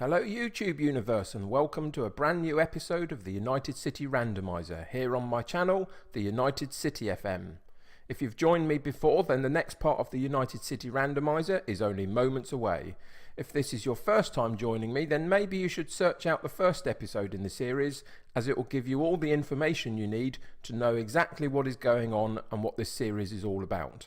Hello YouTube universe and welcome to a brand new episode of the United City Randomiser here on my channel, the United City FM. If you've joined me before, then the next part of the United City Randomiser is only moments away. If this is your first time joining me, then maybe you should search out the first episode in the series, as it will give you all the information you need to know exactly what is going on and what this series is all about.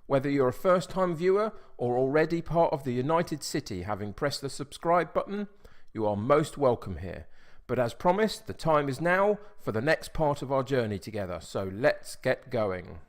Whether you're a first-time viewer or already part of the United City, having pressed the subscribe button, you are most welcome here. But as promised, the time is now for the next part of our journey together, so let's get going.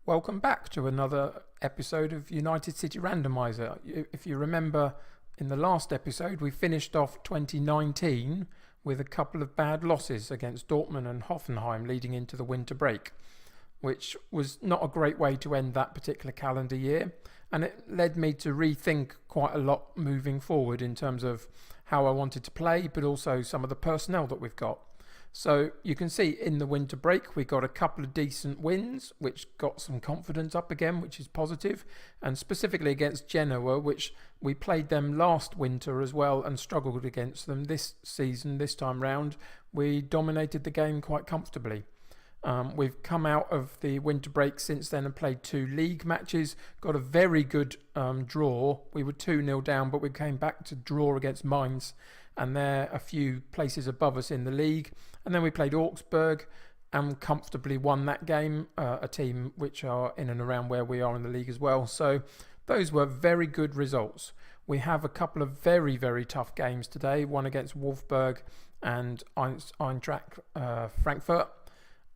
Welcome back to another episode of United City Randomiser. If you remember, in the last episode we finished off 2019 with a couple of bad losses against Dortmund and Hoffenheim leading into the winter break, which was not a great way to end that particular calendar year, and it led me to rethink quite a lot moving forward in terms of how I wanted to play, but also some of the personnel that we've got. So you can see in the winter break we got a couple of decent wins which got some confidence up again, which is positive, and specifically against Genoa, which we played them last winter as well and struggled against them this season. This time round we dominated the game quite comfortably. We've come out of the winter break since then and played 2 league matches, got a very good draw. We were 2-0 down, but we came back to draw against Mainz, and they're a few places above us in the league. And then we played Wolfsburg and comfortably won that game, a team which are in and around where we are in the league as well. So those were very good results. We have a couple of very, very tough games today, one against Wolfsburg and Eintracht Frankfurt.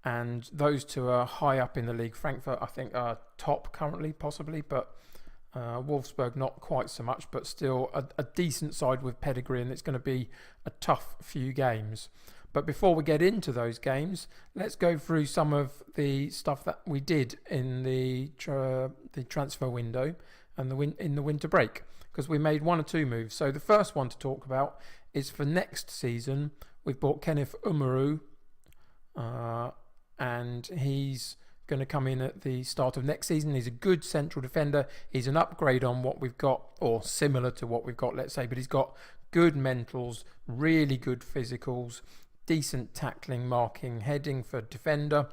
And those two are high up in the league. Frankfurt, I think, are top currently, possibly, but Wolfsburg not quite so much, but still a decent side with pedigree, and it's going to be a tough few games. But before we get into those games, let's go through some of the stuff that we did in the transfer window and in the winter break, because we made 1 or 2 moves. So the first one to talk about is for next season. We've bought Kenneth Umaru, and he's going to come in at the start of next season. He's a good central defender. He's an upgrade on what we've got, or similar to what we've got, let's say, but he's got good mentals, really good physicals, decent tackling, marking, heading for defender,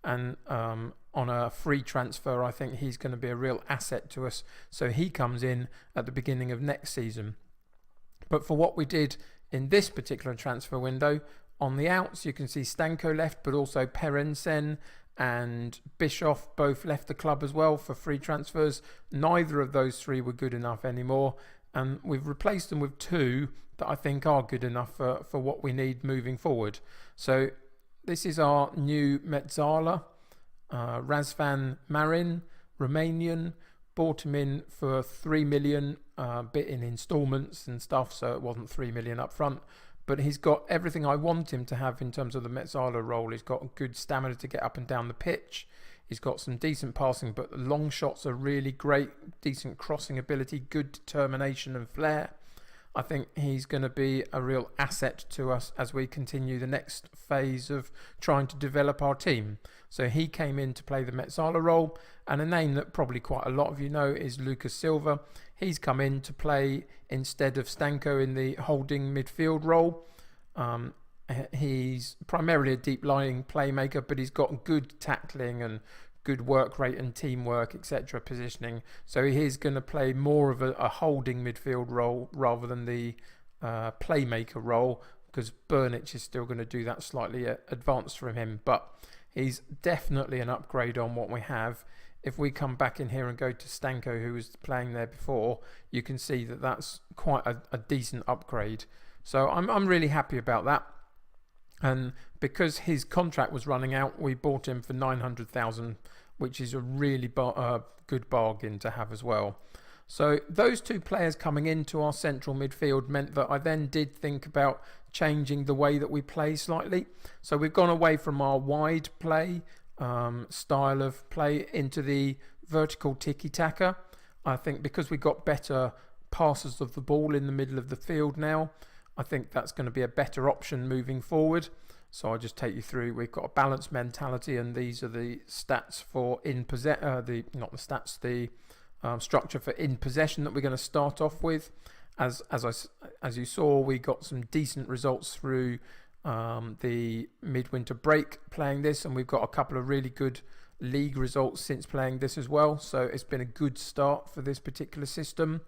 and on a free transfer I think he's going to be a real asset to us. So he comes in at the beginning of next season. But for what we did in this particular transfer window, on the outs you can see Stanko left, but also Perensen and Bischoff both left the club as well for free transfers. Neither of those 3 were good enough anymore, and we've replaced them with 2 that I think are good enough for what we need moving forward. So this is our new Metzala, Razvan Marin, Romanian. Bought him in for 3 million, bit in instalments and stuff, so it wasn't 3 million up front. But he's got everything I want him to have in terms of the Metzala role. He's got good stamina to get up and down the pitch. He's got some decent passing, but the long shots are really great. Decent crossing ability, good determination and flair. I think he's going to be a real asset to us as we continue the next phase of trying to develop our team. So he came in to play the Metzala role, and a name that probably quite a lot of you know is Lucas Silva. He's come in to play instead of Stanko in the holding midfield role. He's primarily a deep lying playmaker, but he's got good tackling and good work rate and teamwork, etc., positioning. So he is going to play more of a holding midfield role rather than the playmaker role, because Burnic is still going to do that slightly advanced from him. But he's definitely an upgrade on what we have. If we come back in here and go to Stanko, who was playing there before, you can see that that's quite a decent upgrade. So I'm really happy about that. And because his contract was running out, we bought him for 900,000, which is a really good bargain to have as well. So those 2 players coming into our central midfield meant that I then did think about changing the way that we play slightly. So we've gone away from our wide play style of play into the vertical tiki-taka. I think because we got better passes of the ball in the middle of the field now, I think that's going to be a better option moving forward. So I'll just take you through. We've got a balanced mentality, and these are the stats for the structure for in possession that we're going to start off with. As you saw, we got some decent results through the midwinter break playing this, and we've got a couple of really good league results since playing this as well. So it's been a good start for this particular system.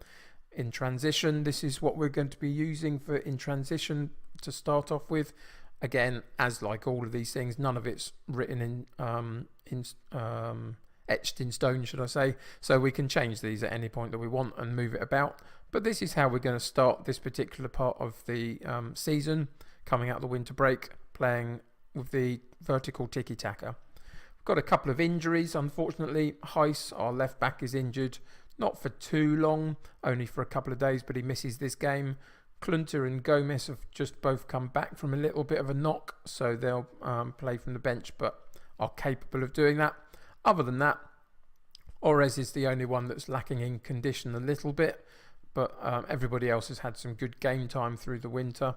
In transition, this is what we're going to be using for in transition to start off with. Again, as like all of these things, none of it's written etched in stone, should I say. So we can change these at any point that we want and move it about. But this is how we're going to start this particular part of the season, coming out the winter break, playing with the vertical tiki-taka. We've got a couple of injuries, unfortunately. Heiss, our left back, is injured. Not for too long, only for a couple of days, but he misses this game. Klunter and Gomez have just both come back from a little bit of a knock, so they'll play from the bench, but are capable of doing that. Other than that, Orez is the only one that's lacking in condition a little bit, but everybody else has had some good game time through the winter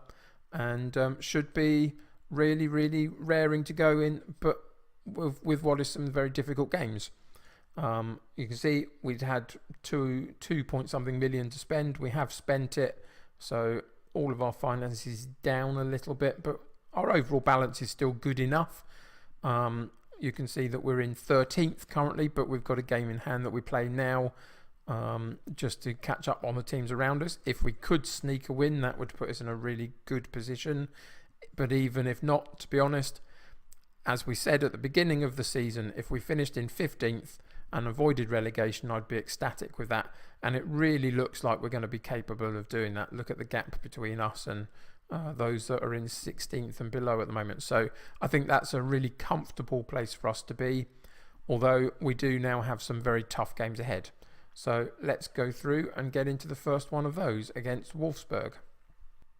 and should be really, really raring to go in, but with what is some very difficult games. You can see we'd had 2 point something million to spend. We have spent it. So all of our finances is down a little bit, but our overall balance is still good enough. You can see that we're in 13th currently, but we've got a game in hand that we play now just to catch up on the teams around us. If we could sneak a win, that would put us in a really good position. But even if not, to be honest, as we said at the beginning of the season, if we finished in 15th and avoided relegation, I'd be ecstatic with that. And it really looks like we're going to be capable of doing that. Look at the gap between us and those that are in 16th and below at the moment. So I think that's a really comfortable place for us to be, although we do now have some very tough games ahead. So let's go through and get into the first one of those against Wolfsburg.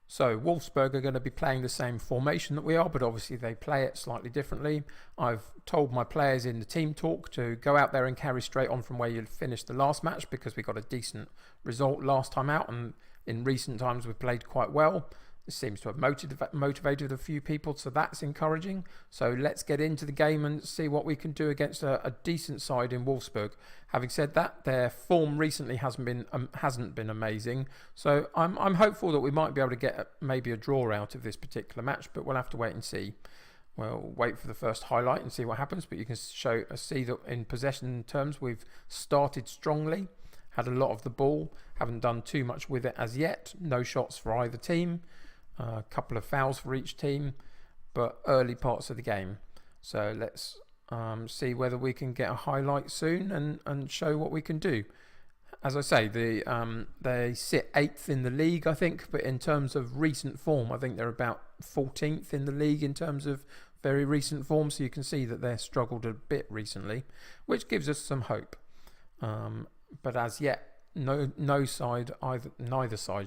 So Wolfsburg are going to be playing the same formation that we are, but obviously they play it slightly differently. I've told my players in the team talk to go out there and carry straight on from where you finished the last match, because we got a decent result last time out, and in recent times we've played quite well. This seems to have motivated a few people, so that's encouraging. So let's get into the game and see what we can do against a decent side in Wolfsburg. Having said that, their form recently hasn't been amazing, so I'm hopeful that we might be able to get maybe a draw out of this particular match, but we'll have to wait and see. We'll wait for the first highlight and see what happens, but you can see that in possession terms we've started strongly, had a lot of the ball, haven't done too much with it as yet. No shots for either team. A couple of fouls for each team, but early parts of the game. So let's see whether we can get a highlight soon and show what we can do. As I say, they sit 8th in the league, I think, but in terms of recent form, I think they're about 14th in the league in terms of very recent form. So you can see that they've struggled a bit recently, which gives us some hope. But as yet, neither side,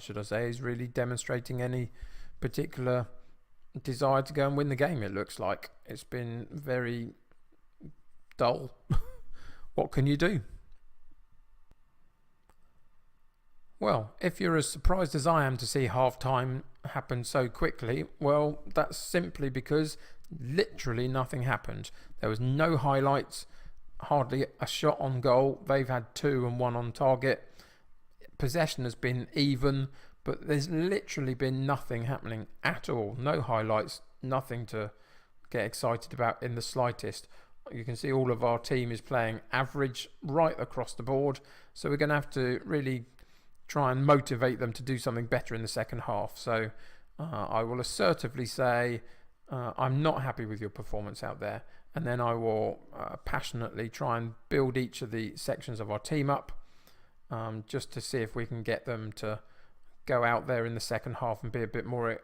should I say, is really demonstrating any particular desire to go and win the game. It looks like it's been very dull. What can you do? Well, if you're as surprised as I am to see half-time happen so quickly, well, that's simply because literally nothing happened. There was no highlights, hardly a shot on goal. They've had 2 and 1 on target. Possession has been even, but there's literally been nothing happening at all. No highlights, nothing to get excited about in the slightest. You can see all of our team is playing average right across the board, so we're going to have to really try and motivate them to do something better in the second half. So I will assertively say I'm not happy with your performance out there, and then I will passionately try and build each of the sections of our team up, just to see if we can get them to go out there in the second half and be a bit more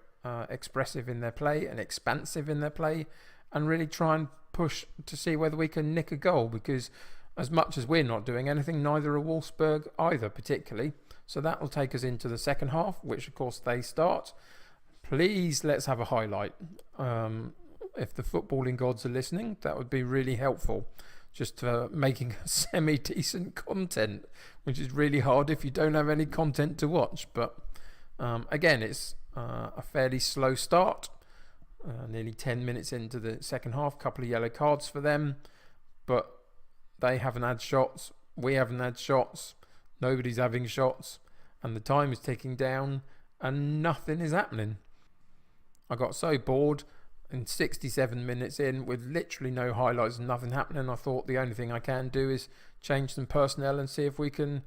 expressive in their play and expansive in their play, and really try and push to see whether we can nick a goal, because as much as we're not doing anything, neither are Wolfsburg either particularly. So that will take us into the second half, which of course they start. Please let's have a highlight. If the footballing gods are listening, that would be really helpful, just making semi-decent content, which is really hard if you don't have any content to watch. But again, it's a fairly slow start. Nearly 10 minutes into the second half, couple of yellow cards for them, but they haven't had shots, we haven't had shots, nobody's having shots, and the time is ticking down and nothing is happening. I got so bored, and 67 minutes in with literally no highlights and nothing happening, I thought the only thing I can do is change some personnel and see if we can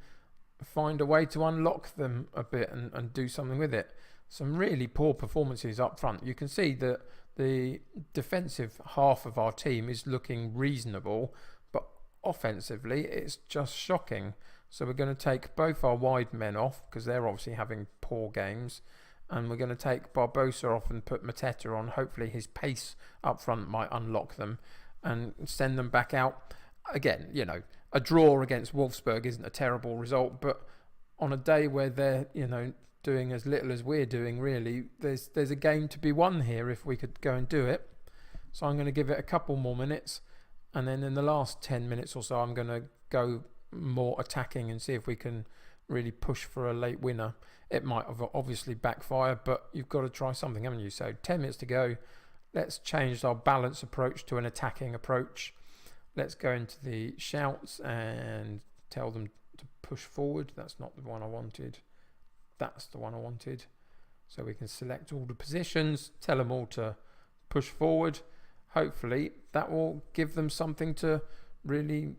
find a way to unlock them a bit and do something with it. Some really poor performances up front. You can see that the defensive half of our team is looking reasonable, but offensively it's just shocking. So we're going to take both our wide men off because they're obviously having poor games, and we're going to take Barbosa off and put Mateta on. Hopefully his pace up front might unlock them and send them back out. Again, you know, a draw against Wolfsburg isn't a terrible result, but on a day where they're, you know, doing as little as we're doing, really, there's a game to be won here if we could go and do it. So I'm going to give it a couple more minutes, and then in the last 10 minutes or so I'm going to go more attacking and see if we can really push for a late winner. It might have obviously backfired, but you've got to try something, haven't you? So 10 minutes to go. Let's change our balance approach to an attacking approach. Let's go into the shouts and tell them to push forward. That's not the one I wanted. That's the one I wanted. So we can select all the positions, tell them all to push forward. Hopefully that will give them something to really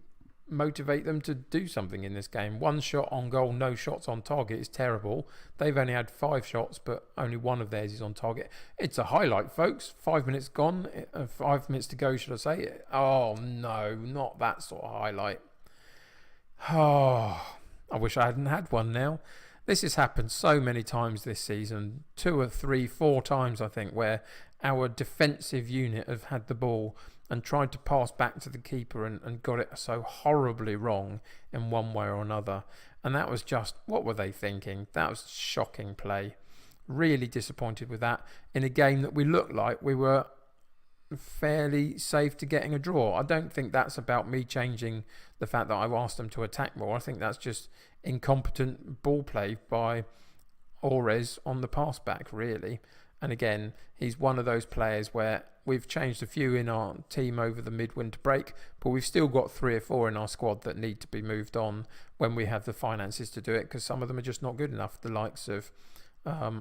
motivate them to do something in this game. One shot on goal, no shots on target is terrible. They've only had 5 shots, but only one of theirs is on target. It's a highlight, folks. 5 minutes gone. 5 minutes to go, should I say. Oh, no, not that sort of highlight. Oh, I wish I hadn't had one now. This has happened so many times this season, 2 or 3, 4 times I think, where our defensive unit have had the ball and tried to pass back to the keeper and got it so horribly wrong in one way or another. And that was just, what were they thinking? That was shocking play. Really disappointed with that in a game that we looked like we were fairly safe to getting a draw. I don't think that's about me changing the fact that I asked them to attack more. I think that's just incompetent ball play by Ores on the pass back, really. And again, he's one of those players where we've changed a few in our team over the midwinter break, but we've still got 3 or 4 in our squad that need to be moved on when we have the finances to do it, because some of them are just not good enough. The likes of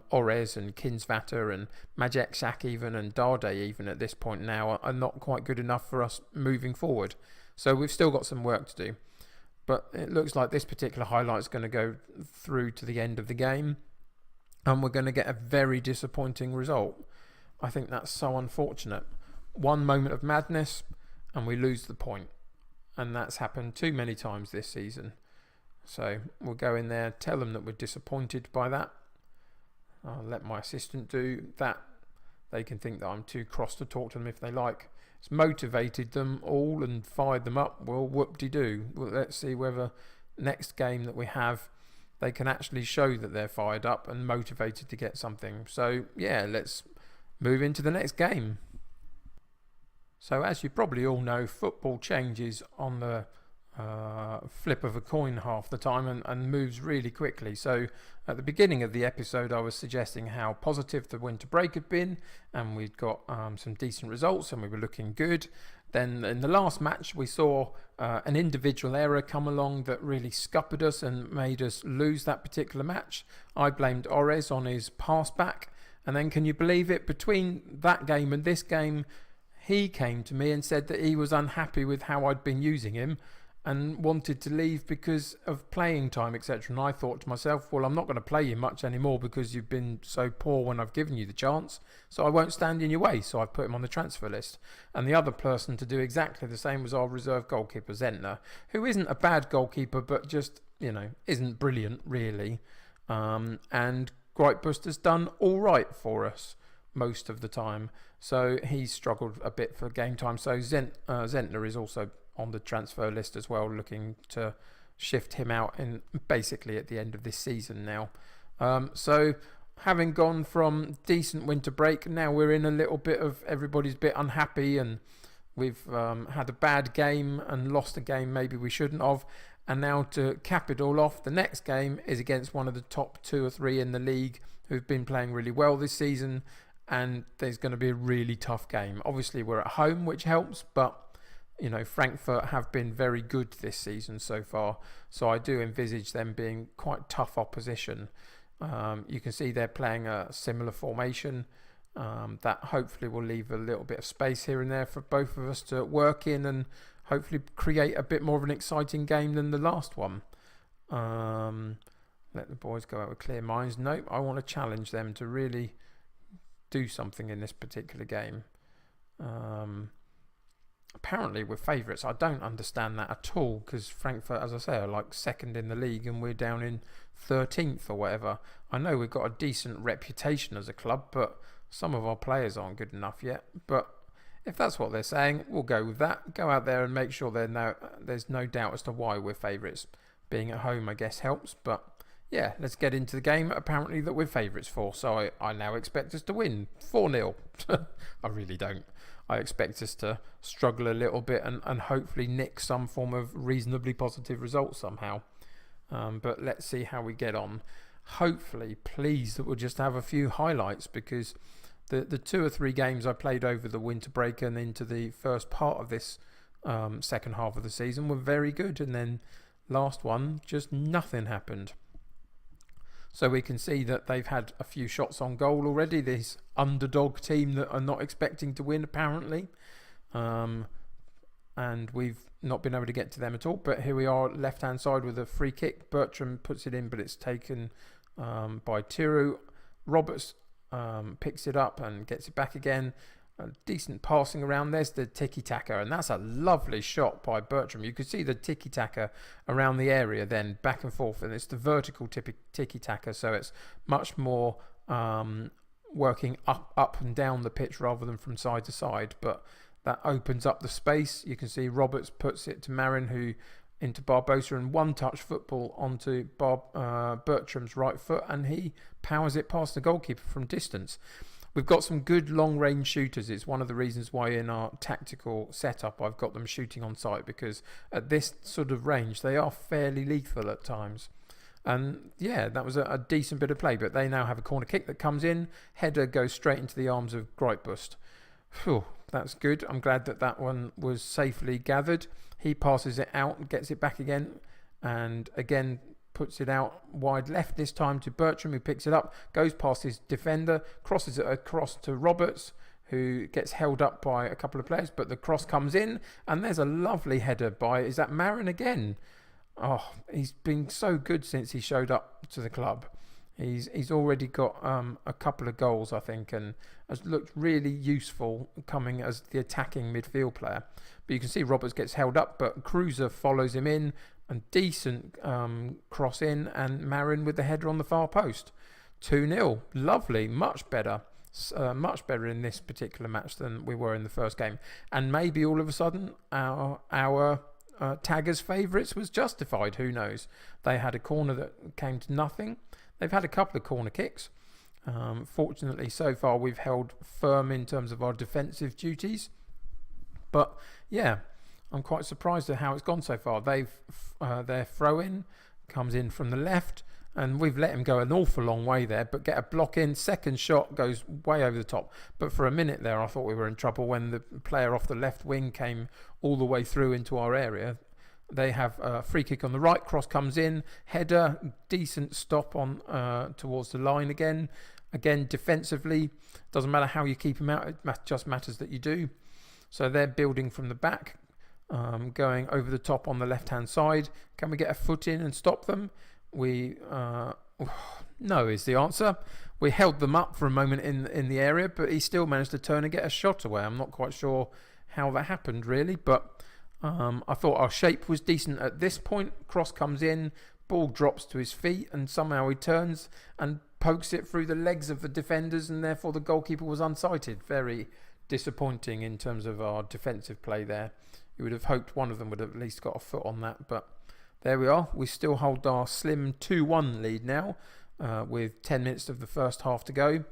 Ores and Kinsvatter and Majek Sak even, and Darde even at this point now are not quite good enough for us moving forward. So we've still got some work to do. But it looks like this particular highlight is going to go through to the end of the game, and we're going to get a very disappointing result. I think that's so unfortunate. One moment of madness and we lose the point. And that's happened too many times this season. So we'll go in there, tell them that we're disappointed by that. I'll let my assistant do that. They can think that I'm too cross to talk to them if they like. It's motivated them all and fired them up. Well, whoop-de-doo. Well, let's see whether next game that we have, they can actually show that they're fired up and motivated to get something. So, yeah, let's move into the next game. So, as you probably all know, football changes on the flip of a coin half the time and moves really quickly. So at the beginning of the episode I was suggesting how positive the winter break had been, and we'd got some decent results and we were looking good. Then in the last match we saw an individual error come along that really scuppered us and made us lose that particular match. I blamed Ores on his pass back, and then can you believe it, between that game and this game he came to me and said that he was unhappy with how I'd been using him and wanted to leave because of playing time, etc. And I thought to myself, well, I'm not going to play you much anymore because you've been so poor when I've given you the chance, so I won't stand in your way. So I've put him on the transfer list. And the other person to do exactly the same was our reserve goalkeeper, Zentner, who isn't a bad goalkeeper, but just, you know, isn't brilliant, really. And Greitbuster's done all right for us most of the time. So he's struggled a bit for game time. So Zentner is also on the transfer list as well, looking to shift him out in basically at the end of this season now. So having gone from decent winter break, now we're in a little bit of everybody's a bit unhappy, and we've had a bad game and lost a game maybe we shouldn't have. And now to cap it all off, the next game is against one of the top 2 or 3 in the league, who've been playing really well this season, and there's going to be a really tough game. Obviously, we're at home, which helps, but Frankfurt have been very good this season so far, so I do envisage them being quite tough opposition. You can see they're playing a similar formation that hopefully will leave a little bit of space here and there for both of us to work in and hopefully create a bit more of an exciting game than the last one. Let the boys go out with clear minds. Nope, I want to challenge them to really do something in this particular game. Apparently we're favourites. I don't understand that at all, because Frankfurt, as I say, are like second in the league and we're down in 13th or whatever. I know we've got a decent reputation as a club, but some of our players aren't good enough yet. But if that's what they're saying, we'll go with that. Go out there and make sure there's no doubt as to why we're favourites. Being at home, I guess, helps. But yeah, let's get into the game apparently that we're favourites for. So I now expect us to win 4-0. I really don't. I expect us to struggle a little bit and hopefully nick some form of reasonably positive result somehow. But let's see how we get on. Hopefully, please, that we'll just have a few highlights, because the 2 or 3 games I played over the winter break and into the first part of this second half of the season were very good, and then last one, just nothing happened. So we can see that they've had a few shots on goal already, this underdog team that are not expecting to win apparently. And we've not been able to get to them at all. But here we are, left-hand side with a free kick. Bertram puts it in, but it's taken by Tiru. Roberts picks it up and gets it back again. Decent passing around. There's the tiki-taka, and that's a lovely shot by Bertram. You could see the tiki-taka around the area then, back and forth, and it's the vertical tiki-taka, so it's much more working up and down the pitch rather than from side to side, but that opens up the space. You can see Roberts puts it to Marin, who into Barbosa, and one-touch football onto Bertram's right foot, and he powers it past the goalkeeper from distance. We've got some good long-range shooters. It's one of the reasons why in our tactical setup I've got them shooting on sight, because at this sort of range they are fairly lethal at times. And yeah, that was a decent bit of play, but they now have a corner kick that comes in. Header goes straight into the arms of Greitbust. Phew, that's good. I'm glad that one was safely gathered. He passes it out and gets it back again, and again puts it out wide left, this time to Bertram, who picks it up, goes past his defender, crosses it across to Roberts, who gets held up by a couple of players, but the cross comes in, and there's a lovely header by, is that Marin again? Oh, he's been so good since he showed up to the club. He's already got a couple of goals, I think, and has looked really useful coming as the attacking midfield player. But you can see Roberts gets held up, but Kreuzer follows him in, and decent cross in, and Marin with the header on the far post. 2-0. Lovely. Much better. Much better in this particular match than we were in the first game. And maybe all of a sudden our Taggers' favourites was justified. Who knows? They had a corner that came to nothing. They've had a couple of corner kicks. Fortunately, so far we've held firm in terms of our defensive duties. But yeah, I'm quite surprised at how it's gone so far. Their throw-in comes in from the left, and we've let him go an awful long way there, but get a block in. Second shot goes way over the top. But for a minute there, I thought we were in trouble when the player off the left wing came all the way through into our area. They have a free kick on the right, cross comes in, header, decent stop on towards the line again. Again, defensively, doesn't matter how you keep him out, it just matters that you do. So they're building from the back. Going over the top on the left-hand side. Can we get a foot in and stop them? No is the answer. We held them up for a moment in the area, but he still managed to turn and get a shot away. I'm not quite sure how that happened really, but I thought our shape was decent at this point. Cross comes in, ball drops to his feet, and somehow he turns and pokes it through the legs of the defenders, and therefore the goalkeeper was unsighted. Very disappointing in terms of our defensive play there. You would have hoped one of them would have at least got a foot on that, but there we are. We still hold our slim 2-1 lead now, with 10 minutes of the first half to go.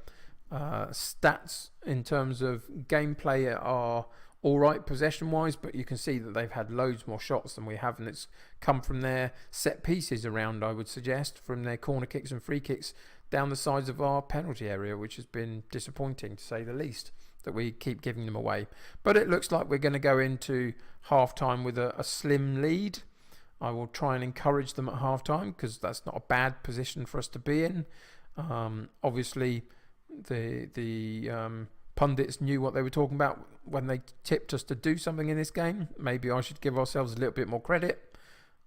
Stats in terms of gameplay are all right possession-wise, but you can see that they've had loads more shots than we have, and it's come from their set pieces around, I would suggest, from their corner kicks and free kicks. down the sides of our penalty area, which has been disappointing to say the least, that we keep giving them away. But it looks like we're going to go into half-time with a slim lead. I will try and encourage them at half-time because that's not a bad position for us to be in. Obviously, the pundits knew what they were talking about when they tipped us to do something in this game. Maybe I should give ourselves a little bit more credit.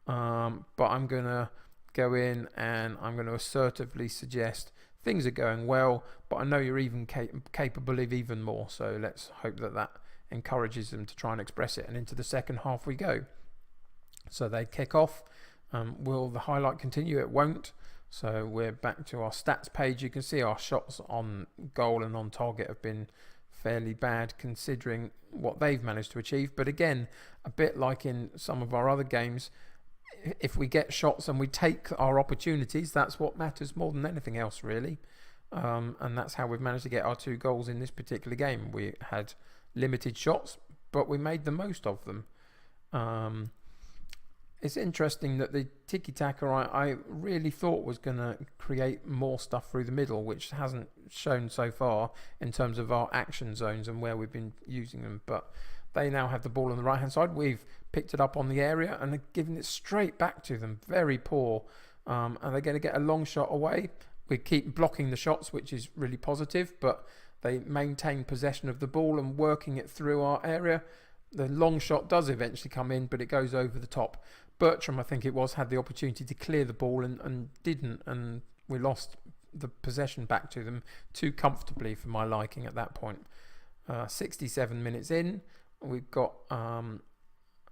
But I'm going to go in and I'm going to assertively suggest things are going well, but I know you're even capable of even more. So let's hope that encourages them to try and express it. And into the second half we go. So they kick off. Will the highlight continue? It won't. So we're back to our stats page. You can see our shots on goal and on target have been fairly bad considering what they've managed to achieve. But again, a bit like in some of our other games, if we get shots and we take our opportunities, that's what matters more than anything else, really. And that's how we've managed to get our 2 goals in this particular game. We had limited shots, but we made the most of them. It's interesting that the tiki-taka I really thought was going to create more stuff through the middle, which hasn't shown so far in terms of our action zones and where we've been using them. But they now have the ball on the right-hand side. We've picked it up on the area and are giving it straight back to them. Very poor. And they're going to get a long shot away. We keep blocking the shots, which is really positive, but they maintain possession of the ball and working it through our area. The long shot does eventually come in, but it goes over the top. Bertram, I think it was, had the opportunity to clear the ball and didn't, and we lost the possession back to them too comfortably for my liking at that point. 67 minutes in, we've got an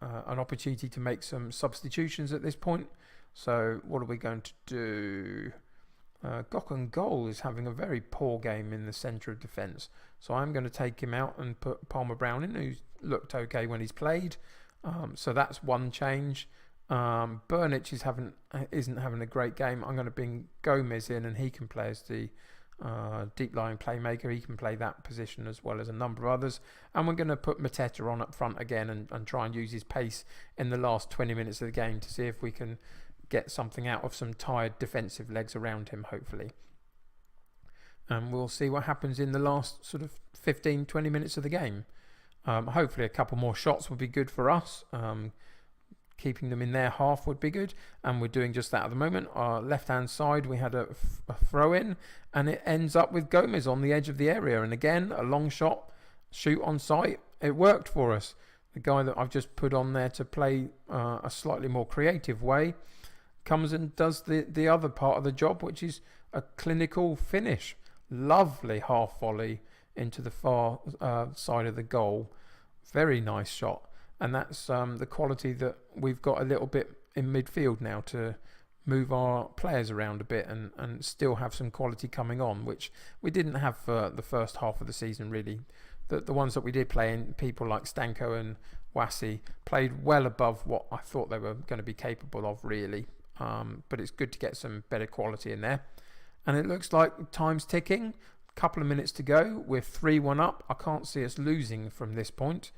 opportunity to make some substitutions at this point. So what are we going to do? Gokhan Goal is having a very poor game in the centre of defence. So I'm going to take him out and put Palmer Brown in, who's looked okay when he's played. So that's one change. Burnich isn't having a great game. I'm going to bring Gomez in, and he can play as the deep lying playmaker. He can play that position as well as a number of others. And we're going to put Mateta on up front again and try and use his pace in the last 20 minutes of the game to see if we can get something out of some tired defensive legs around him, hopefully. And we'll see what happens in the last sort of 15-20 minutes of the game. Hopefully a couple more shots would be good for us. Keeping them in their half would be good, and we're doing just that at the moment. Our left-hand side, we had a throw-in, and it ends up with Gomez on the edge of the area. And again, a long shot, shoot on sight. It worked for us. The guy that I've just put on there to play a slightly more creative way comes and does the other part of the job, which is a clinical finish. Lovely half volley into the far side of the goal. Very nice shot. And that's the quality that we've got a little bit in midfield now to move our players around a bit and still have some quality coming on, which we didn't have for the first half of the season, really. The ones that we did play in, people like Stanko and Wassi, played well above what I thought they were going to be capable of, really. But it's good to get some better quality in there. And it looks like time's ticking. Couple of minutes to go. We're 3-1 up. I can't see us losing from this point.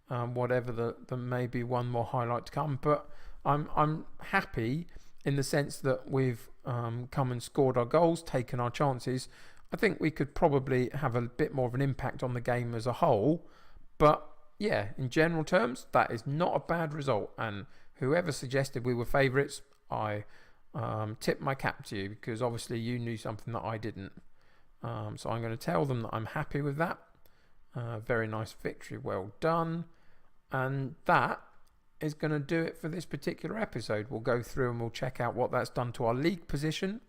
Whatever there may be one more highlight to come, but I'm happy in the sense that we've come and scored our goals, taken our chances. I think we could probably have a bit more of an impact on the game as a whole, but yeah, in general terms, that is not a bad result. And whoever suggested we were favourites, I tip my cap to you, because obviously you knew something that I didn't. So I'm going to tell them that I'm happy with that. Very nice victory, well done. And that is going to do it for this particular episode. We'll go through and we'll check out what that's done to our league position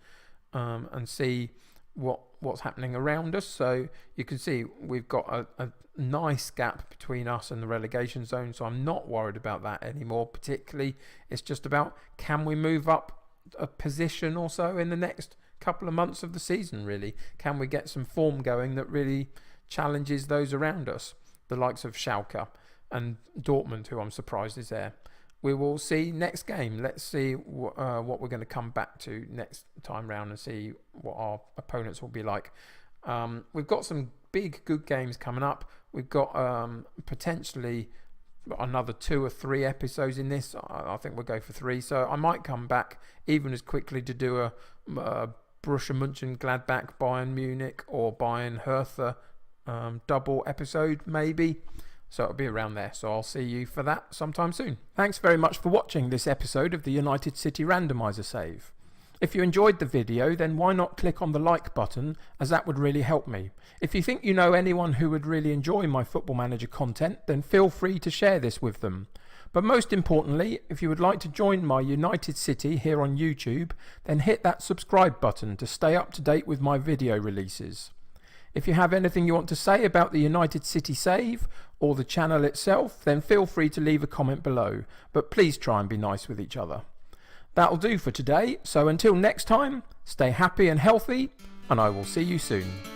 and see what's happening around us. So you can see we've got a nice gap between us and the relegation zone, so I'm not worried about that anymore particularly. It's just about, can we move up a position or so in the next couple of months of the season, really? Can we get some form going that really challenges those around us, the likes of Schalke and Dortmund, who I'm surprised is there. We will see next game. Let's see what we're going to come back to next time round and see what our opponents will be like. We've got some big good games coming up. We've got potentially another 2 or 3 episodes in this. I think we'll go for 3, so I might come back even as quickly to do a Borussia Mönchengladbach, Bayern Munich, or Bayern Hertha double episode maybe. So it'll be around there. So I'll see you for that sometime soon. Thanks very much for watching this episode of the United City Randomiser save. If you enjoyed the video, then why not click on the like button, as that would really help me. If you think you know anyone who would really enjoy my Football Manager content, then feel free to share this with them. But most importantly, if you would like to join my United City here on YouTube, then hit that subscribe button to stay up to date with my video releases. If you have anything you want to say about the United City save or the channel itself, then feel free to leave a comment below, but please try and be nice with each other. That'll do for today, so until next time, stay happy and healthy, and I will see you soon.